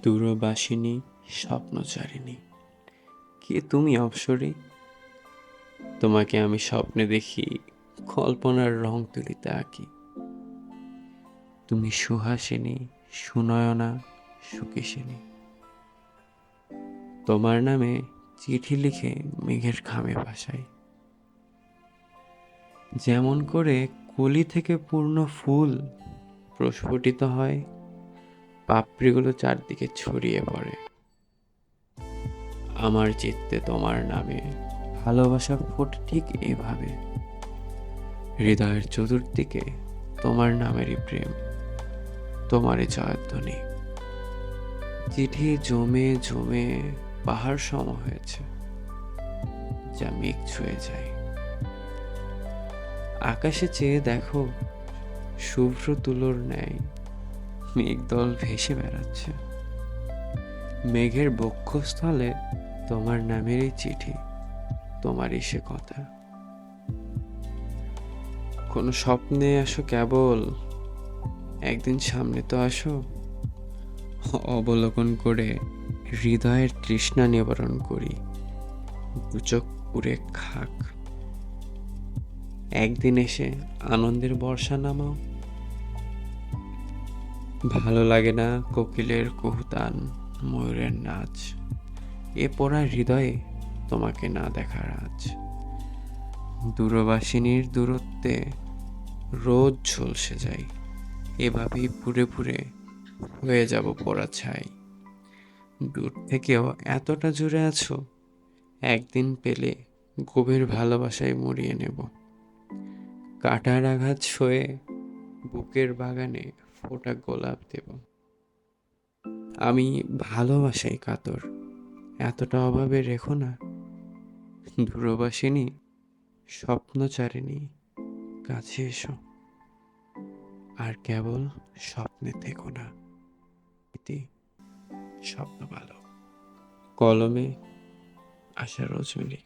দূরবাসিনী স্বপ্নচারিণী, কে তুমি অপ্সরী? তোমাকে আমি স্বপ্নে দেখি, কল্পনার রং তুলিতে আঁকি। তুমি সুহাসিনী, সুনয়না, সুকেশিনী। তোমার নামে চিঠি লিখে মেঘের খামে ভাসাই। যেমন করে কলি থেকে পূর্ণ ফুল প্রস্ফুটিত হয়, পাপড়িগুলো চারদিকে ছড়িয়ে পড়ে। আমার চিত্তে তোমার নামে ভালোবাসা ফোটে ঠিক এভাবে। হৃদয়ের চতুর্দিকে তোমার নামেরই প্রেম, তোমারই জয়ধ্বনি। চিঠি জমে জমে পাহাড় সম হয়েছে, যা মেঘ ছুঁয়ে যায়। আকাশে চেয়ে দেখো, শুভ্র তুলোর ন্যায় মেঘদল ভেসে বেড়াচ্ছে। মেঘের বক্ষস্থলে তোমার নামেরই চিঠি, তোমারই সে কথা। কোনো স্বপ্নে আসো কেবল, একদিন সামনে তো আসো। অবলোকন করে হৃদয়ের তৃষ্ণা নিবারণ করি, দুচোখ পুরে খাক। একদিন এসে আনন্দের বর্ষা নামাও। ভালো লাগে না কোকিলের কুহুতান, ময়ূরের নাচ, এ পোড়া হৃদয়ে তোমাকে না দেখার আজ। দূরবাসিনীর দূরত্বে রোজ ঝলসে যাই, এভাবেই পুড়ে পুড়ে হয়ে যাব পোড়া ছাই। দূর থেকেও এতটা জুড়ে আছো, একদিন পেলে গভীর ভালোবাসায় মরিয়ে নেব। কাঁটার আঘাত সয়ে বুকের বাগানে ফোটা গোলাপ দেব। আমি ভালোবাসাই কাতর, এতটা অভাবে রেখো না। দূরবাসিনী স্বপ্নচারিণী, কাছে এসো, আর কেবল স্বপ্নে থেকো না। ইতি স্বপ্ন ভালো। কলমে আশা রোজমেরি।